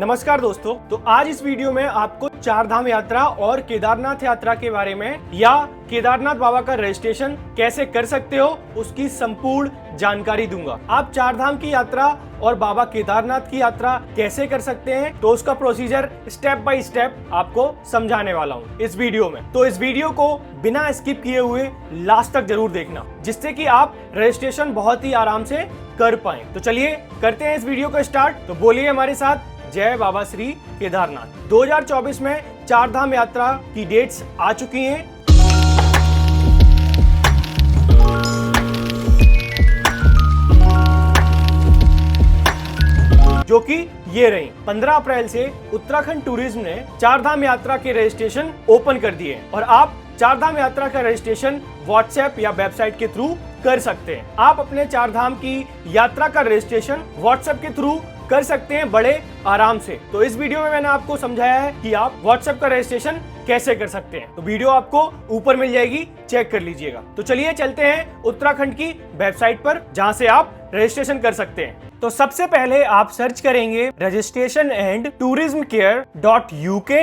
नमस्कार दोस्तों, तो आज इस वीडियो में आपको चार धाम यात्रा और केदारनाथ यात्रा के बारे में या केदारनाथ बाबा का रजिस्ट्रेशन कैसे कर सकते हो उसकी संपूर्ण जानकारी दूंगा। आप चार धाम की यात्रा और बाबा केदारनाथ की यात्रा कैसे कर सकते हैं तो उसका प्रोसीजर स्टेप बाय स्टेप आपको समझाने वाला हूँ इस वीडियो में। तो इस वीडियो को बिना स्किप किए हुए लास्ट तक जरूर देखना, जिससे कि आप रजिस्ट्रेशन बहुत ही आराम से कर पाए। तो चलिए करते हैं इस वीडियो को स्टार्ट। तो बोलिए हमारे साथ जय बाबा श्री केदारनाथ। 2024 में चार धाम यात्रा की डेट्स आ चुकी हैं। जो कि ये रही 15 अप्रैल से उत्तराखंड टूरिज्म ने चार धाम यात्रा के रजिस्ट्रेशन ओपन कर दिए हैं और आप चार धाम यात्रा का रजिस्ट्रेशन व्हाट्सएप या वेबसाइट के थ्रू कर सकते हैं। आप अपने चार धाम की यात्रा का रजिस्ट्रेशन व्हाट्सएप के थ्रू कर सकते हैं बड़े आराम से। तो इस वीडियो में मैंने आपको समझाया है कि आप व्हाट्सएप का रजिस्ट्रेशन कैसे कर सकते हैं। तो वीडियो आपको ऊपर मिल जाएगी, चेक कर लीजिएगा। तो चलिए चलते हैं उत्तराखंड की वेबसाइट पर जहां से आप रजिस्ट्रेशन कर सकते हैं। तो सबसे पहले आप सर्च करेंगे registration and tourism care .uk.gov.in।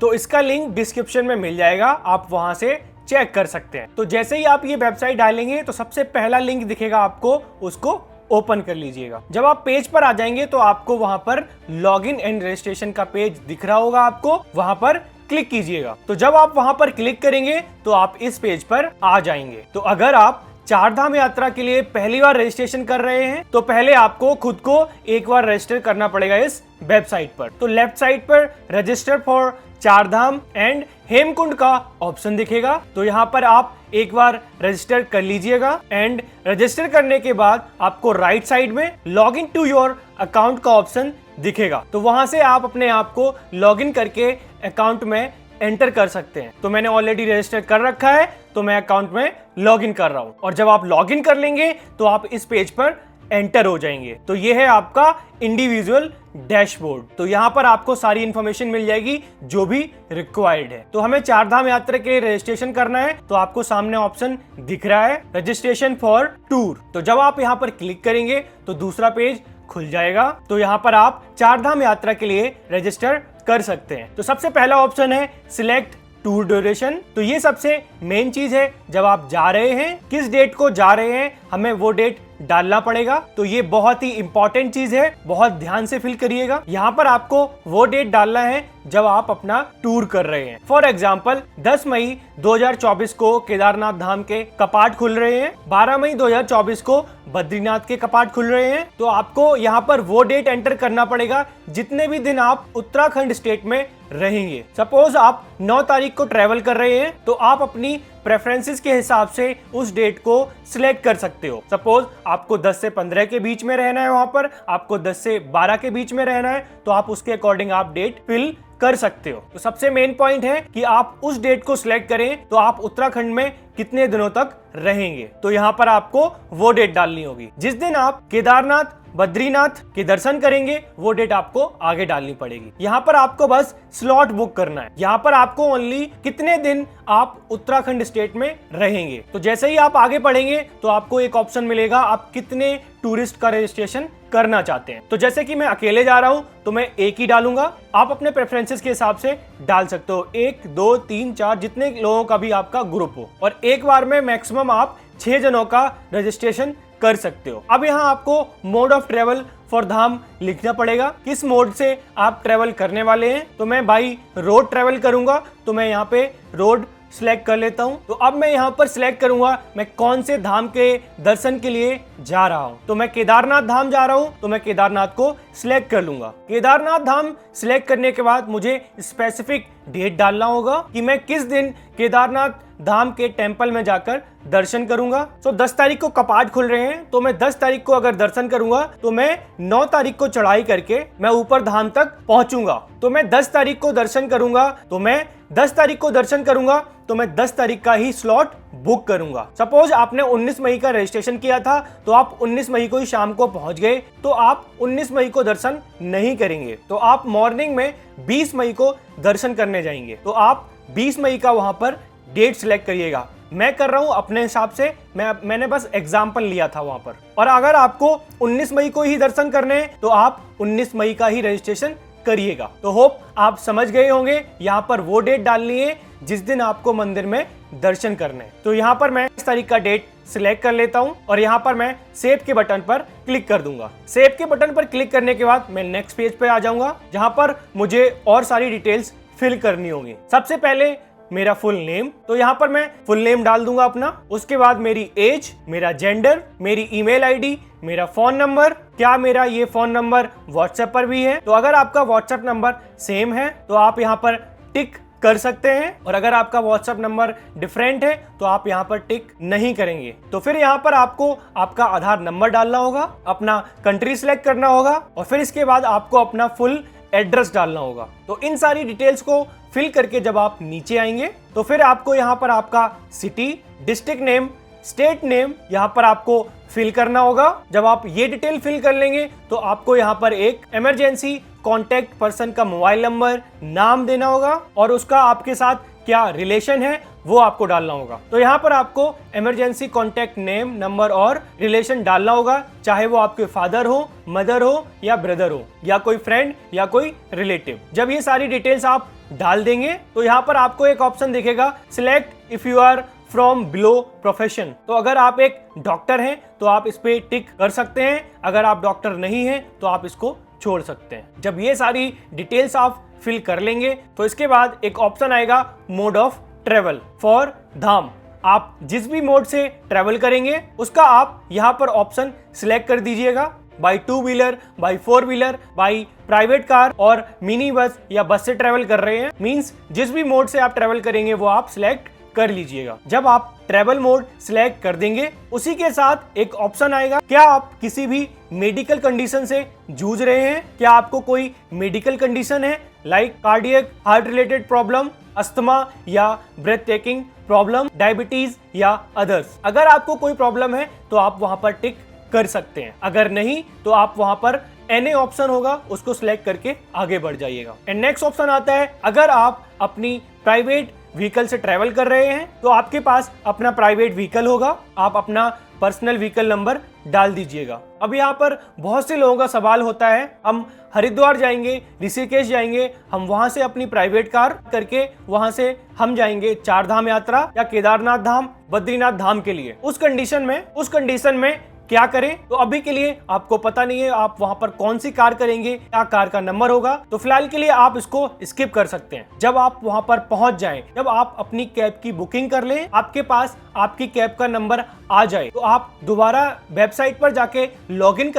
तो इसका लिंक डिस्क्रिप्शन में मिल जाएगा, आप वहां से चेक कर सकते हैं। तो जैसे ही आप ये वेबसाइट डालेंगे तो सबसे पहला लिंक दिखेगा आपको, उसको ओपन कर लीजिएगा। जब आप पेज पर आ जाएंगे तो आपको वहां पर लॉगिन एंड रजिस्ट्रेशन का पेज दिख रहा होगा, आपको वहां पर क्लिक कीजिएगा। तो जब आप वहां पर क्लिक करेंगे तो आप इस पेज पर आ जाएंगे। तो अगर आप चार धाम यात्रा के लिए पहली बार रजिस्ट्रेशन कर रहे हैं तो पहले आपको खुद को एक बार रजिस्टर करना पड़ेगा इस वेबसाइट पर। तो लेफ्ट साइड पर रजिस्टर फॉर चार धाम एंड हेमकुंड का ऑप्शन दिखेगा। तो यहाँ पर आप एक बार रजिस्टर कर लीजिएगा एंड रजिस्टर करने के बाद आपको राइट साइड में log in to your account का ऑप्शन दिखेगा। तो वहां से आप अपने आप को लॉग इन करके अकाउंट में एंटर कर सकते हैं। तो मैंने ऑलरेडी रजिस्टर कर रखा है तो मैं अकाउंट में लॉग इन कर रहा हूं और जब आप लॉग इन कर लेंगे तो आप इस पेज पर एंटर हो जाएंगे। तो ये है आपका इंडिविजुअल डैशबोर्ड। तो यहाँ पर आपको सारी इंफॉर्मेशन मिल जाएगी जो भी रिक्वायर्ड है। तो हमें चार धाम यात्रा के लिए रजिस्ट्रेशन करना है तो आपको सामने ऑप्शन दिख रहा है रजिस्ट्रेशन फॉर टूर। तो जब आप यहाँ पर क्लिक करेंगे तो दूसरा पेज खुल जाएगा। तो यहाँ पर आप चार धाम यात्रा के लिए रजिस्टर कर सकते हैं। तो सबसे पहला ऑप्शन है सिलेक्ट टूर ड्यूरेशन। तो ये सबसे मेन चीज है, जब आप जा रहे हैं किस डेट को जा रहे हैं हमें वो डेट डालना पड़ेगा। तो ये बहुत ही इंपॉर्टेंट चीज है, बहुत ध्यान से फिल करिएगा। यहाँ पर आपको वो डेट डालना है जब आप अपना टूर कर रहे हैं। फॉर एग्जाम्पल 10 मई 2024 को केदारनाथ धाम के कपाट खुल रहे हैं, 12 मई 2024 को बद्रीनाथ के कपाट खुल रहे हैं। तो आपको यहाँ पर वो डेट एंटर करना पड़ेगा जितने भी दिन आप उत्तराखंड स्टेट में रहेंगे। सपोज आप 9 तारीख को ट्रेवल कर रहे हैं तो आप अपनी प्रेफरेंसेस के हिसाब से उस डेट को सिलेक्ट कर सकते हो। सपोज आपको 10 से 15 के बीच में रहना है, वहां पर आपको 10 से 12 के बीच में रहना है तो आप उसके अकॉर्डिंग आप डेट फिल कर सकते हो। तो सबसे मेन पॉइंट है कि आप उस डेट को सिलेक्ट करें तो आप उत्तराखंड में कितने दिनों तक रहेंगे। तो यहाँ पर आपको वो डेट डालनी होगी जिस दिन आप केदारनाथ बद्रीनाथ के दर्शन करेंगे, वो डेट आपको आगे डालनी पड़ेगी। यहाँ पर आपको बस स्लॉट बुक करना है। यहाँ पर आपको ओनली कितने दिन आप उत्तराखंड स्टेट में रहेंगे। तो जैसे ही आप आगे बढ़ेंगे तो आपको एक ऑप्शन मिलेगा आप कितने टूरिस्ट का रजिस्ट्रेशन करना चाहते हैं। तो जैसे कि मैं अकेले जा रहा हूं तो मैं एक ही डालूंगा। आप अपने प्रेफरेंसेस के हिसाब से डाल सकते हो, 1 2 3 4 जितने लोगों का भी आपका ग्रुप हो, और एक बार में मैक्सिमम आप 6 जनों का रजिस्ट्रेशन कर सकते हो। अब यहाँ आपको मोड ऑफ ट्रेवल फॉर धाम लिखना पड़ेगा, किस मोड से आप ट्रेवल करने वाले हैं। तो मैं बाई रोड ट्रेवल करूंगा तो मैं यहाँ पे रोड सिलेक्ट कर लेता हूं। तो अब मैं यहाँ पर सिलेक्ट करूंगा मैं कौन से धाम के दर्शन के लिए जा रहा हूं। तो मैं केदारनाथ धाम जा रहा हूं तो मैं केदारनाथ को सिलेक्ट कर लूंगा। केदारनाथ धाम सिलेक्ट करने के बाद मुझे स्पेसिफिक डेट डालना होगा कि मैं किस दिन केदारनाथ धाम के टेंपल में जाकर दर्शन करूंगा। तो 10 तारीख को कपाट खुल रहे हैं तो मैं 10 तारीख को अगर दर्शन करूंगा तो मैं 9 तारीख को चढ़ाई करके मैं ऊपर धाम तक पहुंचूंगा। तो मैं 10 तारीख को दर्शन करूंगा तो मैं 10 तारीख को दर्शन करूंगा तो मैं 10 तारीख का ही स्लॉट बुक करूंगा। सपोज आपने 19 मई का रजिस्ट्रेशन किया था तो आप 19 मई को ही शाम को पहुंच गए तो आप 19 मई को दर्शन नहीं करेंगे। तो आप मॉर्निंग में 20 मई को दर्शन करने जाएंगे। तो आप 20 मई का वहां पर डेट सिलेक्ट करिएगा। मैं कर रहा हूं अपने हिसाब से, मैंने बस एग्जाम्पल लिया था वहां पर। और अगर आपको 19 मई को ही दर्शन करने हैं तो आप 19 मई का ही रजिस्ट्रेशन करिएगा। तो होप आप समझ गए होंगे, यहाँ पर वो डेट डालनी है जिस दिन आपको मंदिर में दर्शन करने हैं। तो यहाँ पर मैं इस तारीख का डेट सिलेक्ट कर लेता हूं और यहाँ पर मैं सेव के बटन पर क्लिक कर दूंगा। सेव के बटन पर क्लिक करने के बाद मैं नेक्स्ट पेज पे आ जाऊंगा, जहां पर मुझे और सारी डिटेल्स फिल करनी होगी। सबसे पहले मेरा फुल नेम, तो यहाँ पर मैं फुल नेम डाल दूंगा अपना। उसके बाद मेरी एज, मेरा जेंडर, मेरी ईमेल आईडी, मेरा फोन नंबर। क्या मेरा ये फोन नंबर व्हाट्सएप पर भी है? तो अगर आपका व्हाट्सएप नंबर सेम है तो आप यहाँ पर टिक कर सकते हैं, और अगर आपका व्हाट्सएप नंबर डिफरेंट है तो आप यहाँ पर टिक नहीं करेंगे। तो फिर यहाँ पर आपको आपका आधार नंबर डालना होगा, अपना कंट्री सिलेक्ट करना होगा, और फिर इसके बाद आपको अपना फुल एड्रेस डालना होगा। तो इन सारी डिटेल्स को फिल करके जब आप नीचे आएंगे तो फिर आपको यहाँ पर आपका city, district name, state name यहाँ पर आपको फिल करना होगा। जब आप ये डिटेल फिल कर लेंगे तो आपको यहाँ पर एक इमरजेंसी कॉन्टेक्ट पर्सन का मोबाइल नंबर, नाम देना होगा, और उसका आपके साथ क्या रिलेशन है वो आपको डालना होगा। तो यहाँ पर आपको इमरजेंसी कॉन्टेक्ट नेम, नंबर और रिलेशन डालना होगा, चाहे वो आपके फादर हो, मदर हो या ब्रदर हो, या कोई फ्रेंड या कोई रिलेटिव। जब ये सारी डिटेल्स आप डाल देंगे तो यहाँ पर आपको एक ऑप्शन दिखेगा, select if you are from below profession. तो अगर आप एक डॉक्टर हैं तो आप इस पे टिक कर सकते हैं, अगर आप डॉक्टर नहीं हैं तो आप इसको छोड़ सकते हैं। जब ये सारी डिटेल्स आप फिल कर लेंगे तो इसके बाद एक ऑप्शन आएगा, मोड ऑफ ट्रेवल फॉर धाम। आप जिस भी मोड से ट्रेवल करेंगे उसका आप यहाँ पर ऑप्शन सिलेक्ट कर दीजिएगा, by 2 wheeler, by 4 wheeler, by private car और मिनी बस या बस से ट्रेवल कर रहे हैं, मींस जिस भी मोड से आप ट्रेवल करेंगे वो आप सिलेक्ट कर लीजिएगा। जब आप ट्रेवल मोड सिलेक्ट कर देंगे उसी के साथ एक ऑप्शन आएगा, क्या आप किसी भी मेडिकल कंडीशन से जूझ रहे हैं? क्या आपको कोई मेडिकल कंडीशन है, like cardiac, heart related problem, asthma या ब्रेथ टेकिंग प्रॉब्लम, डायबिटीज या अदर्स? अगर आपको कोई प्रॉब्लम है तो आप वहां पर टिक कर सकते हैं, अगर नहीं तो आप वहां पर एनी ऑप्शन होगा उसको सिलेक्ट करके आगे बढ़ जाइएगा। एंड नेक्स्ट ऑप्शन आता है, अगर आप अपनी प्राइवेट व्हीकल से ट्रेवल कर रहे हैं तो आपके पास अपना प्राइवेट व्हीकल होगा, आप अपना पर्सनल व्हीकल नंबर डाल दीजिएगा। अब यहाँ पर बहुत से लोगों का सवाल होता है, हम हरिद्वार जाएंगे, ऋषिकेश जाएंगे, हम वहां से अपनी प्राइवेट कार करके वहां से हम जाएंगे 4 धाम यात्रा या केदारनाथ धाम, बद्रीनाथ धाम के लिए। उस कंडीशन में क्या करें? तो अभी के लिए आपको पता नहीं है आप वहां पर कौन सी कार करेंगे, क्या कार का नंबर होगा, तो फिलहाल के लिए आप इसको स्किप कर सकते हैं। जब आप वहां पर पहुंच जाएं, जब आप अपनी कैब की बुकिंग कर लें, आपके पास आपकी कैब का नंबर आ जाए, तो आप दोबारा वेबसाइट पर जाके लॉगिन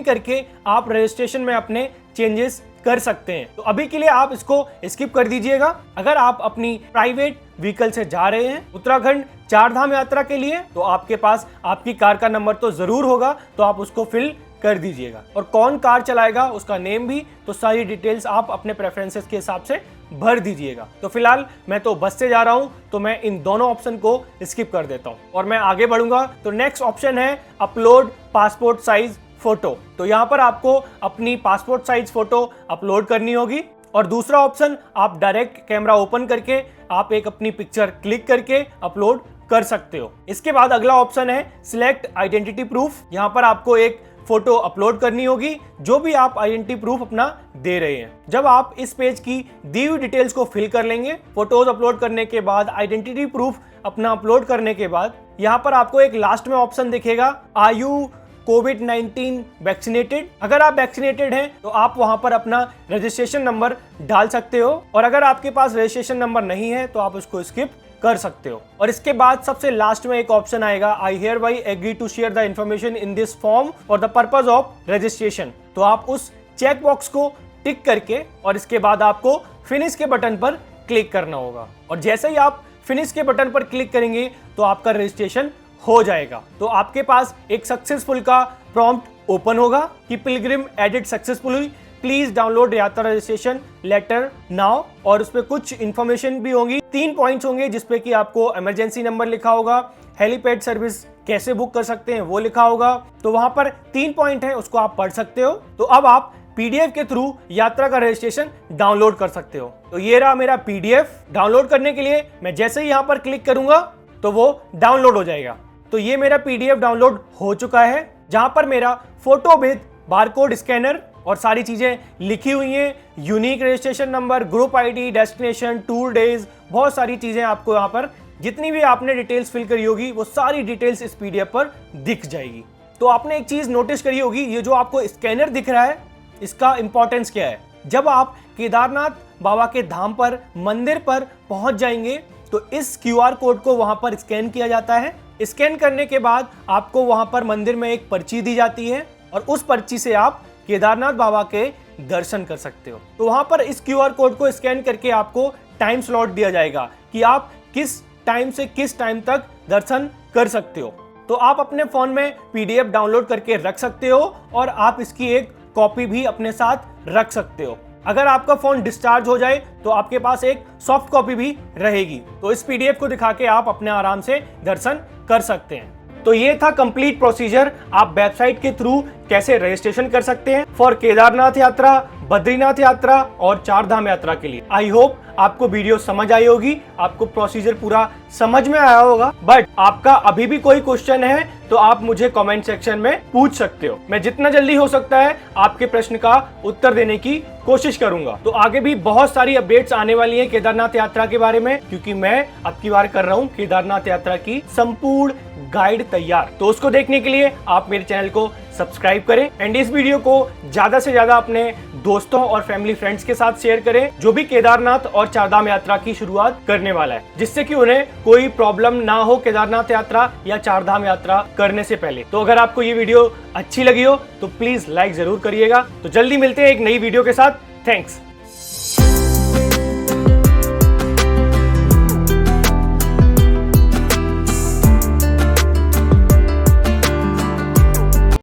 करके आप रजिस्ट्रेशन में अपने चेंजेस कर सकते हैं। तो अभी के लिए आप इसको स्किप कर दीजिएगा। अगर आप अपनी प्राइवेट व्हीकल से जा रहे हैं उत्तराखंड 4 धाम यात्रा के लिए तो आपके पास आपकी कार का नंबर तो जरूर होगा, तो आप उसको फिल कर दीजिएगा। और कौन कार चलाएगा उसका नेम भी, तो सारी डिटेल्स आप अपने प्रेफरेंसेस के हिसाब से भर दीजिएगा। तो फिलहाल मैं तो बस से जा रहा हूं तो मैं इन दोनों ऑप्शन को स्किप कर देता हूं और मैं आगे बढ़ूंगा। तो नेक्स्ट ऑप्शन है अपलोड पासपोर्ट साइज फोटो। तो यहाँ पर आपको अपनी पासपोर्ट साइज फोटो अपलोड करनी होगी, और दूसरा ऑप्शन आप डायरेक्ट कैमरा ओपन करके आप एक अपनी पिक्चर क्लिक करके अपलोड कर सकते हो। इसके बाद अगला ऑप्शन है सिलेक्ट आइडेंटिटी प्रूफ। यहाँ पर आपको एक फोटो अपलोड करनी होगी, जो भी आप आइडेंटिटी प्रूफ अपना दे रहे हैं। जब आप इस पेज की दी हुई डिटेल्स को फिल कर लेंगे, फोटोज अपलोड करने के बाद, आइडेंटिटी प्रूफ अपना अपलोड करने के बाद, यहाँ पर आपको एक लास्ट में ऑप्शन दिखेगा, आर यू कोविड-19 वैक्सीनेटेड। अगर आप वैक्सीनेटेड हैं तो आप वहां पर अपना रजिस्ट्रेशन नंबर डाल सकते हो, और अगर आपके पास रजिस्ट्रेशन नंबर नहीं है तो आप उसको स्किप कर सकते हो। और इसके बाद सबसे लास्ट में एक ऑप्शन आएगा, I hereby agree to share the information in this form for the purpose of registration. तो आप उस चेक बॉक्स को टिक करके और इसके बाद आपको फिनिश के बटन पर क्लिक करना होगा, और जैसे ही आप फिनिश के बटन पर क्लिक करेंगे तो आपका रजिस्ट्रेशन हो जाएगा। तो आपके पास एक सक्सेसफुल का प्रॉम्प्ट ओपन होगा कि Pilgrim edit successfully, please download यात्रा रजिस्ट्रेशन लेटर नाउ, और उस पर कुछ इंफॉर्मेशन भी होंगी। 3 पॉइंट्स होंगे जिसपे कि आपको इमरजेंसी नंबर लिखा होगा, हेलीपैड सर्विस कैसे बुक कर सकते हैं वो लिखा होगा। तो वहां पर 3 पॉइंट है, उसको आप पढ़ सकते हो। तो अब आप पीडीएफ के थ्रू यात्रा का रजिस्ट्रेशन डाउनलोड कर सकते हो। तो ये रहा मेरा पीडीएफ। डाउनलोड करने के लिए मैं जैसे ही यहाँ पर क्लिक करूंगा तो वो डाउनलोड हो जाएगा। तो ये मेरा PDF डाउनलोड हो चुका है, जहां पर मेरा फोटो विद बारकोड स्कैनर और सारी चीजें लिखी हुई हैं, unique registration number, group ID, destination, tour days, बहुत सारी चीजें आपको यहाँ पर जितनी भी आपने डिटेल्स फिल करी होगी वो सारी डिटेल्स इस PDF पर दिख जाएगी। तो आपने एक चीज नोटिस करी होगी, ये जो आपको स्कैनर दिख रहा है इसका इंपॉर्टेंस क्या है। जब आप केदारनाथ बाबा के धाम पर, मंदिर पर पहुंच जाएंगे तो इस QR कोड को वहां पर स्कैन किया जाता है। स्कैन करने के बाद आपको वहां पर मंदिर में एक पर्ची दी जाती है और उस पर्ची से आप केदारनाथ बाबा के दर्शन कर सकते हो। तो वहां पर इस QR कोड को स्कैन करके आपको टाइम स्लॉट दिया जाएगा कि आप किस टाइम से किस टाइम तक दर्शन कर सकते हो। तो आप अपने फोन में PDF डाउनलोड करके रख सकते हो और आप इसकी एक कॉपी भी अपने साथ रख सकते हो। अगर आपका फोन डिस्चार्ज हो जाए तो आपके पास एक सॉफ्ट कॉपी भी रहेगी। तो इस PDF को दिखा के आप अपने आराम से दर्शन कर सकते हैं। तो ये था कंप्लीट प्रोसीजर, आप वेबसाइट के थ्रू कैसे रजिस्ट्रेशन कर सकते हैं फॉर केदारनाथ यात्रा, बद्रीनाथ यात्रा और चार धाम यात्रा के लिए। आई होप आपको वीडियो समझ आई होगी, आपको प्रोसीजर पूरा समझ में आया होगा। बट आपका अभी भी कोई क्वेश्चन है तो आप मुझे कमेंट सेक्शन में पूछ सकते हो। मैं जितना जल्दी हो सकता है आपके प्रश्न का उत्तर देने की कोशिश करूंगा। तो आगे भी बहुत सारी अपडेट्स आने वाली हैं केदारनाथ यात्रा के बारे में, क्योंकि मैं अब की बार कर रहा हूं केदारनाथ यात्रा की संपूर्ण गाइड तैयार। तो उसको देखने के लिए आप मेरे चैनल को सब्सक्राइब करें एंड इस वीडियो को ज्यादा से ज्यादा अपने दोस्तों और फैमिली फ्रेंड्स के साथ शेयर करें जो भी केदारनाथ और चारधाम यात्रा की शुरुआत करने वाला है, जिससे कि उन्हें कोई प्रॉब्लम ना हो केदारनाथ यात्रा या चारधाम यात्रा करने से पहले। तो अगर आपको ये वीडियो अच्छी लगी हो तो प्लीज लाइक जरूर करिएगा। तो जल्दी मिलते हैं एक नई वीडियो के साथ। थैंक्स।